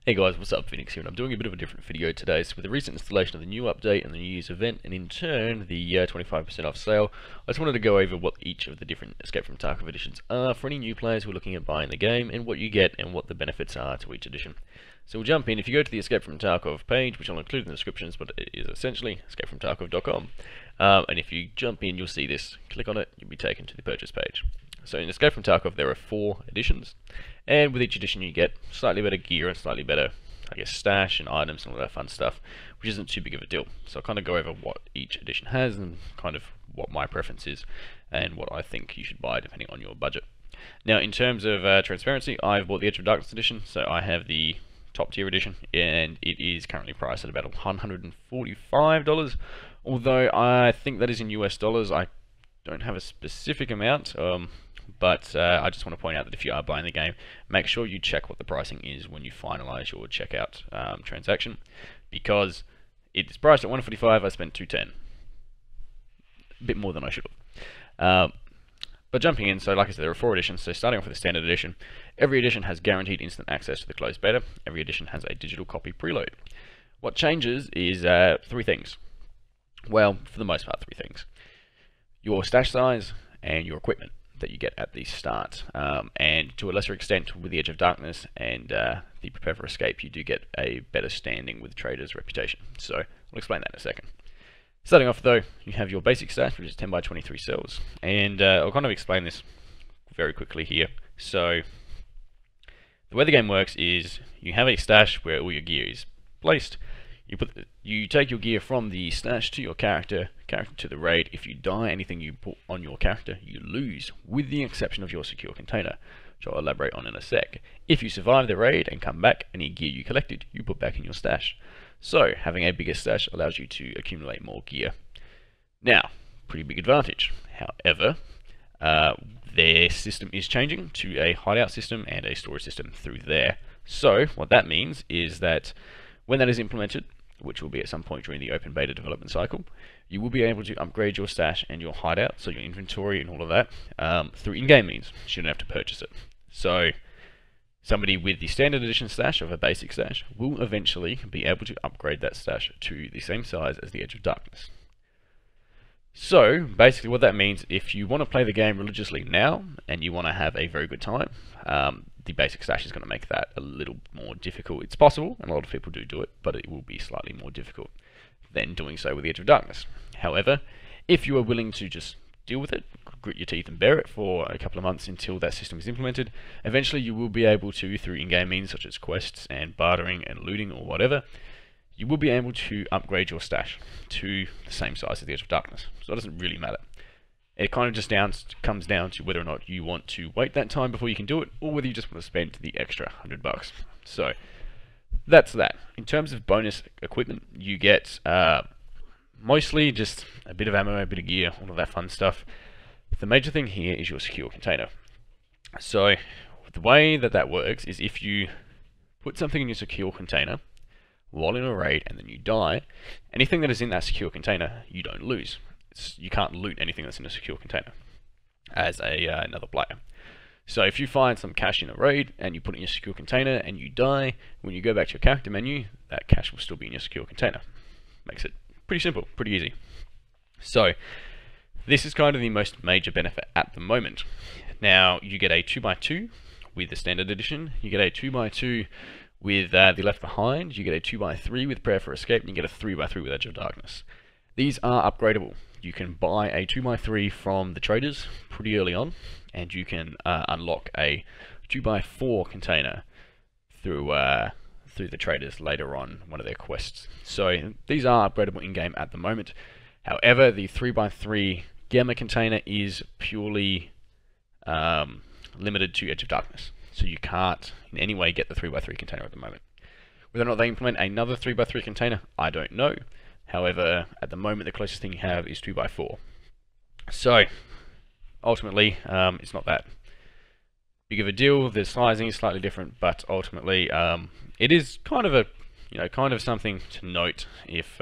Hey guys, what's up? Phoenix here, and I'm doing a bit of a different video today. So with the recent installation of the new update and the New Year's event, and in turn the 25% off sale, I just wanted to go over what each of the different Escape from Tarkov editions are for any new players who are looking at buying the game, and what you get and what the benefits are to each edition. So we'll jump in. If you go to the Escape from Tarkov page, which I'll include in the descriptions, but it is essentially escapefromtarkov.com, and if you jump in, you'll see this. Click on it, you'll be taken to the purchase page. So in Escape from Tarkov there are 4 editions, and with each edition you get slightly better gear and slightly better, I guess, stash and items and all that fun stuff, which isn't too big of a deal. So I'll kind of go over what each edition has and kind of what my preference is and what I think you should buy depending on your budget. Now in terms of transparency, I've bought the Edge of Darkness edition, so I have the top tier edition, and it is currently priced at about $145, although I think that is in US dollars. I don't have a specific amount, but I just want to point out that if you are buying the game, make sure you check what the pricing is when you finalize your checkout transaction, because it's priced at $145. I spent $210, a bit more than I should have. But jumping in, so like I said, there are 4 editions. So starting off with the standard edition, every edition has guaranteed instant access to the closed beta. Every edition has a digital copy preload. What changes is 3 things. Well, for the most part, 3 things: your stash size and your equipment that you get at the start, and to a lesser extent with the Edge of Darkness and the Prepare for Escape, you do get a better standing with traders' reputation. So I'll explain that in a second. Starting off though, you have your basic stash, which is 10 by 23 cells, and I'll kind of explain this very quickly here. So the way the game works is you have a stash where all your gear is placed. You take your gear from the stash to your character to the raid. If you die, anything you put on your character you lose, with the exception of your secure container, which I'll elaborate on in a sec. If you survive the raid and come back, any gear you collected you put back in your stash. So having a bigger stash allows you to accumulate more gear. Now, pretty big advantage. However, their system is changing to a hideout system and a storage system through there. So what that means is that when that is implemented, which will be at some point during the open beta development cycle, you will be able to upgrade your stash and your hideout, so your inventory and all of that, through in-game means. You shouldn't have to purchase it. So somebody with the standard edition stash of a basic stash will eventually be able to upgrade that stash to the same size as the Edge of Darkness. So basically what that means, if you want to play the game religiously now and you want to have a very good time, the basic stash is going to make that a little more difficult. It's possible, and a lot of people do it, but it will be slightly more difficult than doing so with the Edge of Darkness. However, if you are willing to just deal with it, grit your teeth and bear it for a couple of months until that system is implemented, eventually you will be able to, through in-game means such as quests and bartering and looting or whatever, you will be able to upgrade your stash to the same size as the Edge of Darkness. So it doesn't really matter. It kind of just comes down to whether or not you want to wait that time before you can do it, or whether you just want to spend the extra $100. So that's that. In terms of bonus equipment, you get mostly just a bit of ammo, a bit of gear, all of that fun stuff. The major thing here is your secure container. So the way that works is if you put something in your secure container while in a raid and then you die, anything that is in that secure container you don't lose. You can't loot anything that's in a secure container as another player. So if you find some cash in a raid and you put it in your secure container and you die, when you go back to your character menu, that cash will still be in your secure container. Makes it pretty simple, pretty easy. So this is kind of the most major benefit at the moment. Now you get a 2x2 with the standard edition, you get a 2x2 with the Left Behind, you get a 2x3 with Prayer for Escape, and you get a 3x3 with Edge of Darkness. These are upgradable. You can buy a 2x3 from the traders pretty early on, and you can unlock a 2x4 container through the traders later on one of their quests. So these are upgradable in-game at the moment. However, the 3x3 Gamma container is purely limited to Edge of Darkness. So you can't in any way get the 3x3 container at the moment. Whether or not they implement another 3x3 container, I don't know. However, at the moment the closest thing you have is 2x4. So ultimately, it's not that big of a deal. The sizing is slightly different, but ultimately, it is kind of something to note if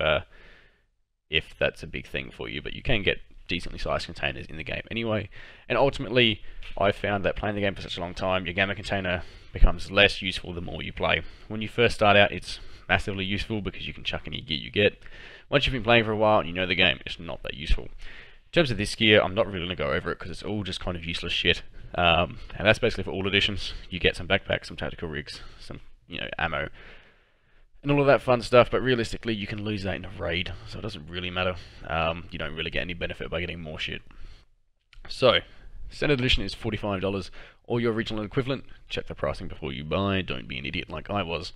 that's a big thing for you. But you can get decently sized containers in the game anyway. And ultimately, I found that playing the game for such a long time, your gamma container becomes less useful the more you play. When you first start out, it's massively useful because you can chuck any gear you get. Once you've been playing for a while and you know the game, it's not that useful. In terms of this gear, I'm not really going to go over it because it's all just kind of useless shit. And that's basically for all editions. You get some backpacks, some tactical rigs, some ammo, and all of that fun stuff, but realistically you can lose that in a raid, so it doesn't really matter. You don't really get any benefit by getting more shit. So, standard edition is $45, or your regional equivalent. Check the pricing before you buy, don't be an idiot like I was.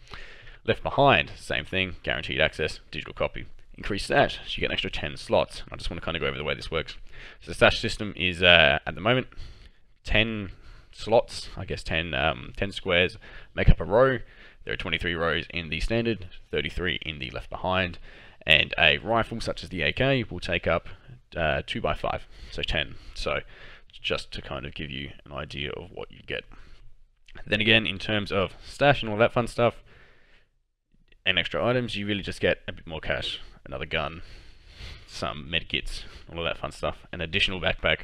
Left Behind, same thing, guaranteed access, digital copy. Increased stash, so you get an extra 10 slots. I just want to kind of go over the way this works. So the stash system is, at the moment, 10 slots, I guess 10 squares make up a row. There are 23 rows in the standard, 33 in the Left Behind, and a rifle such as the AK will take up 2 by 5, so 10. So just to kind of give you an idea of what you get. Then again, in terms of stash and all that fun stuff, and extra items, you really just get a bit more cash, another gun, some medkits, all of that fun stuff, an additional backpack.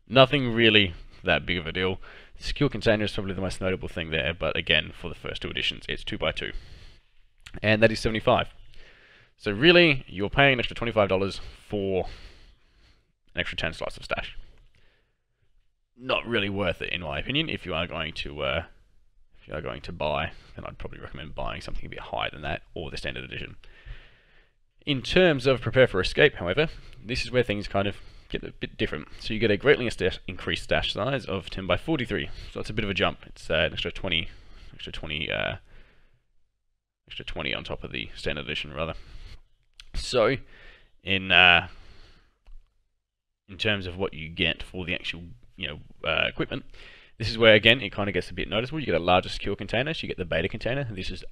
Nothing really that big of a deal. The secure container is probably the most notable thing there, but again, for the first 2 editions, it's 2 by 2. And that is $75. So really, you're paying an extra $25 for an extra 10 slots of stash. Not really worth it, in my opinion. If you are going to buy, then I'd probably recommend buying something a bit higher than that, or the standard edition. In terms of Prepare for Escape, however, this is where things kind of get a bit different. So you get a greatly increased stash size of 10 by 43. So that's a bit of a jump. It's an extra 20 on top of the standard edition, rather. So in terms of what you get for the actual equipment, this is where again it kind of gets a bit noticeable. You get a larger secure container, so you get the beta container. This is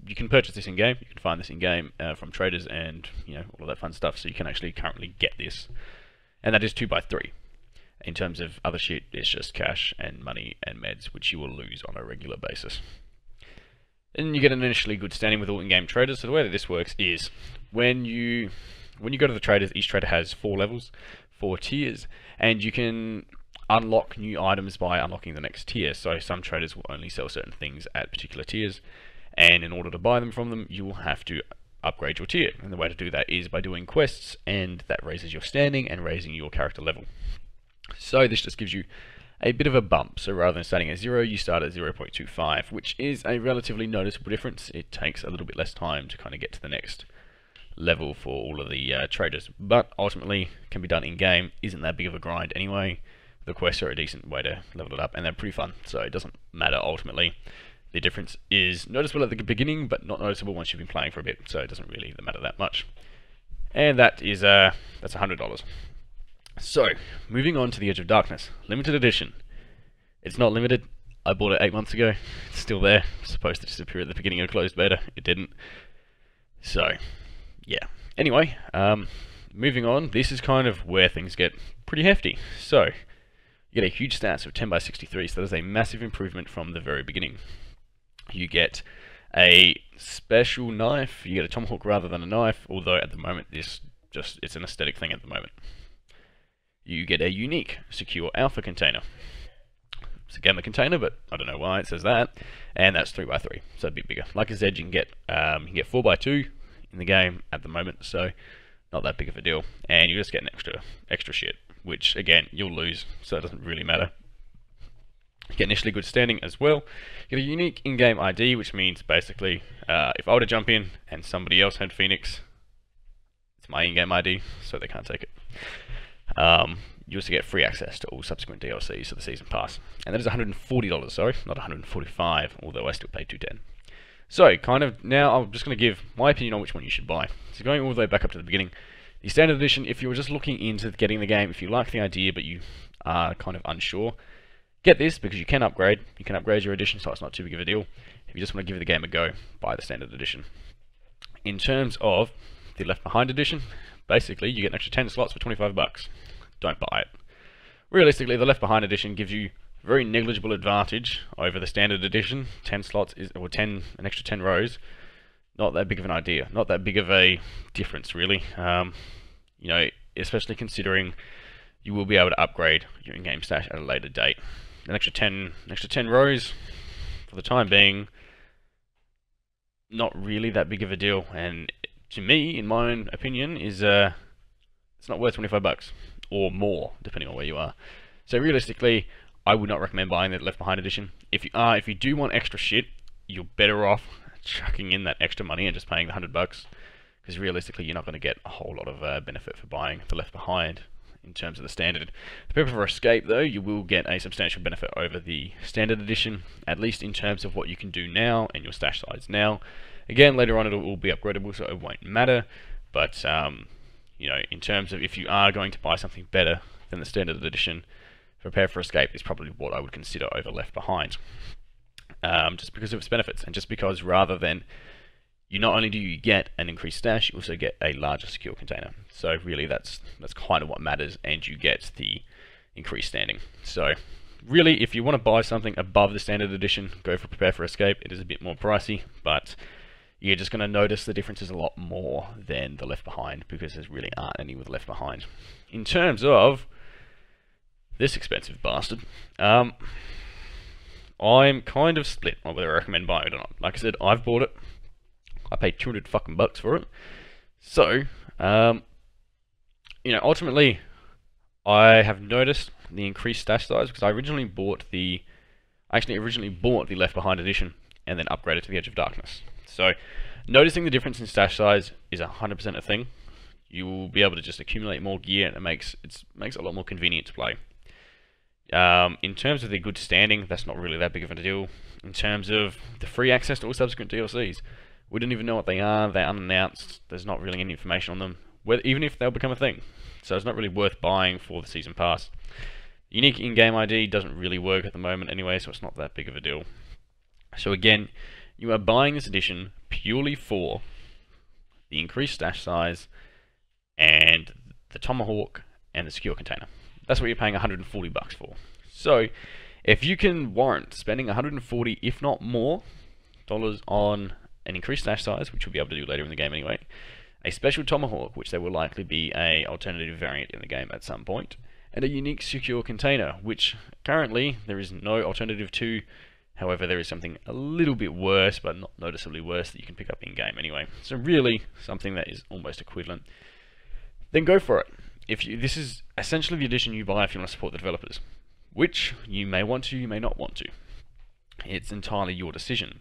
you can purchase this in game. You can find this in game from traders and all of that fun stuff. So you can actually currently get this, and that is 2 by 3. In terms of other shit, it's just cash and money and meds, which you will lose on a regular basis. And you get an initially good standing with all in-game traders. So the way that this works is when you go to the traders, each trader has 4 levels, 4 tiers, and you can unlock new items by unlocking the next tier. So some traders will only sell certain things at particular tiers, and in order to buy them from them, you will have to upgrade your tier. And the way to do that is by doing quests, and that raises your standing and raising your character level. So this just gives you a bit of a bump. So rather than starting at 0, you start at 0.25, which is a relatively noticeable difference. It takes a little bit less time to kind of get to the next level for all of the traders, but ultimately can be done in game. Isn't that big of a grind anyway. The quests are a decent way to level it up, and they're pretty fun, so it doesn't matter ultimately. The difference is noticeable at the beginning, but not noticeable once you've been playing for a bit, so it doesn't really matter that much. And that is that's $100. So, moving on to the Edge of Darkness, limited edition. It's not limited. I bought it 8 months ago. It's still there. It's supposed to disappear at the beginning of closed beta. It didn't. So, yeah. Anyway, moving on. This is kind of where things get pretty hefty. So, you get a huge stats of 10 by 63, so that is a massive improvement from the very beginning. You get a special knife. You get a tomahawk rather than a knife, although at the moment it's an aesthetic thing at the moment. You get a unique secure alpha container. It's a gamma container, but I don't know why it says that. And that's 3 by 3, so a bit bigger. Like I said, you can get 4 by 2 in the game at the moment, so not that big of a deal. And you just get an extra shit, which again you'll lose, so it doesn't really matter. You get initially good standing as well. You get a unique in-game ID, which means basically if I were to jump in and somebody else had Phoenix, it's my in-game ID, so they can't take it. You also get free access to all subsequent DLCs to the season pass, and that is $140. Sorry, not $145, although I still paid $210. So, kind of now, I'm just going to give my opinion on which one you should buy. So, going all the way back up to the beginning, the standard edition. If you were just looking into getting the game, if you like the idea but you are kind of unsure, get this because you can upgrade. You can upgrade your edition, so it's not too big of a deal. If you just want to give the game a go, buy the standard edition. In terms of the Left Behind edition, basically you get an extra 10 slots for $25. Don't buy it. Realistically, the Left Behind edition gives you very negligible advantage over the standard edition. 10 slots an extra 10 rows. Not that big of an idea. Not that big of a difference, really. You know, especially considering you will be able to upgrade your in-game stash at a later date. An extra 10 rows for the time being, not really that big of a deal, and to me, in my own opinion, is it's not worth 25 bucks or more, depending on where you are. So realistically, I would not recommend buying the Left Behind edition. If you do want extra shit, you're better off chucking in that extra money and just paying the $100, because realistically, you're not going to get a whole lot of benefit for buying the Left Behind in terms of the standard. The Prepare for Escape, though, you will get a substantial benefit over the standard edition, at least in terms of what you can do now and your stash size now. Again, later on it will be upgradable, so it won't matter, but you know, in terms of if you are going to buy something better than the standard edition, Prepare for Escape is probably what I would consider over Left Behind, just because of its benefits, and just because rather than you not only do you get an increased stash, you also get a larger secure container. So really that's kind of what matters, and you get the increased standing. So really, if you want to buy something above the standard edition, go for Prepare for Escape. It is a bit more pricey, but you're just going to notice the differences a lot more than the Left Behind, because there really aren't any with Left Behind. In terms of this expensive bastard, I'm kind of split on whether I recommend buying it or not. Like I said, I've bought it. I paid 200 fucking bucks for it. So, you know, ultimately, I have noticed the increased stash size, because I originally bought the Left Behind edition and then upgraded to the Edge of Darkness. So, noticing the difference in stash size is 100% a thing. You will be able to just accumulate more gear, and it makes it a lot more convenient to play. In terms of the good standing, that's not really that big of a deal. In terms of the free access to all subsequent DLCs, we don't even know what they are. They're unannounced. There's not really any information on them, even if they'll become a thing. So it's not really worth buying for the season pass. Unique in-game ID doesn't really work at the moment anyway, so it's not that big of a deal. So again, you are buying this edition purely for the increased stash size and the Tomahawk and the secure container. That's what you're paying 140 bucks for. So if you can warrant spending 140, if not more, dollars on an increased stash size, which we'll be able to do later in the game anyway, a special Tomahawk, which there will likely be a alternative variant in the game at some point, and a unique secure container, which currently there is no alternative to. However, there is something a little bit worse, but not noticeably worse, that you can pick up in game anyway. So really, something that is almost equivalent. Then go for it. This is essentially the edition you buy if you want to support the developers, which you may want to, you may not want to. It's entirely your decision.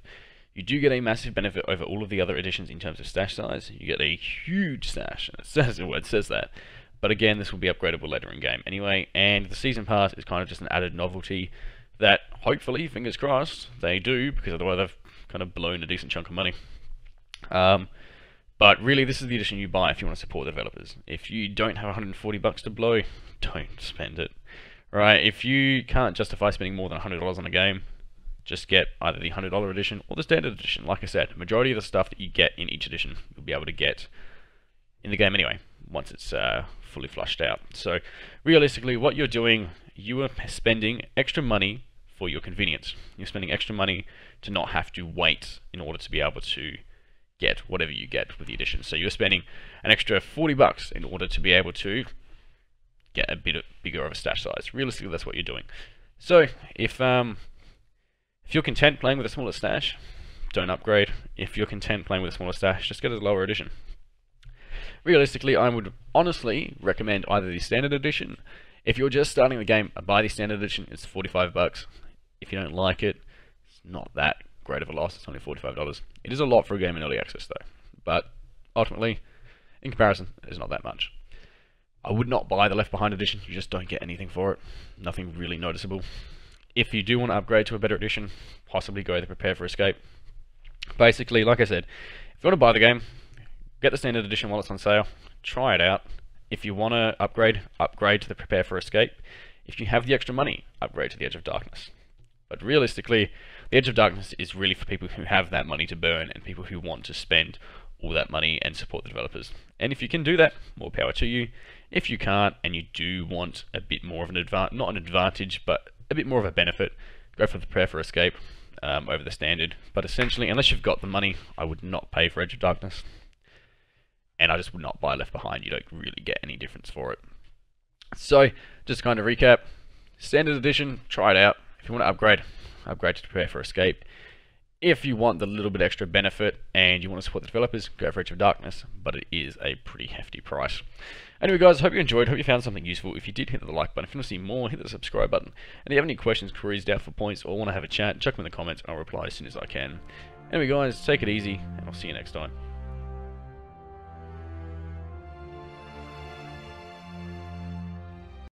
You do get a massive benefit over all of the other editions in terms of stash size. You get a huge stash, and it says that. But again, this will be upgradable later in game anyway, and the season pass is kind of just an added novelty that hopefully, fingers crossed, they do, because otherwise they've kind of blown a decent chunk of money. But really, this is the edition you buy if you want to support the developers. If you don't have 140 bucks to blow, don't spend it. Right? If you can't justify spending more than $100 on a game, just get either the $100 edition or the standard edition. Like I said, majority of the stuff that you get in each edition, you'll be able to get in the game anyway, once it's fully flushed out. So realistically, what you're doing, you are spending extra money for your convenience. You're spending extra money to not have to wait in order to be able to get whatever you get with the edition. So you're spending an extra 40 bucks in order to be able to get a bit bigger of a stash size. Realistically, that's what you're doing. So if you're content playing with a smaller stash, don't upgrade. If you're content playing with a smaller stash, just get a lower edition. Realistically, I would honestly recommend either the standard edition. If you're just starting the game, buy the standard edition. It's 45 bucks. If you don't like it, it's not that great of a loss. It's only $45. It is a lot for a game in early access though, but ultimately, in comparison, it's not that much. I would not buy the Left Behind edition. You just don't get anything for it. Nothing really noticeable. If you do want to upgrade to a better edition, possibly go the Prepare for Escape. Basically, like I said, if you want to buy the game, get the standard edition while it's on sale. Try it out. If you want to upgrade to the Prepare for Escape. If you have the extra money, upgrade to the Edge of Darkness. But realistically, the Edge of Darkness is really for people who have that money to burn and people who want to spend all that money and support the developers. And if you can do that, more power to you. If you can't, and you do want a bit more of an advantage, not an advantage, but a bit more of a benefit, go for the Prepare for Escape over the standard. But essentially, unless you've got the money, I would not pay for Edge of Darkness. and I just would not buy Left Behind. You don't really get any difference for it. So, just to kind of recap, Standard Edition, try it out. If you want to upgrade to prepare for Escape. If you want the little bit extra benefit and you want to support the developers, go for Edge of Darkness, but it is a pretty hefty price. Anyway guys, hope you enjoyed, hope you found something useful. If you did, hit the like button. If you want to see more, hit the subscribe button. And if you have any questions, queries, doubtful points, or want to have a chat, chuck them in the comments and I'll reply as soon as I can. Anyway guys, take it easy, and I'll see you next time.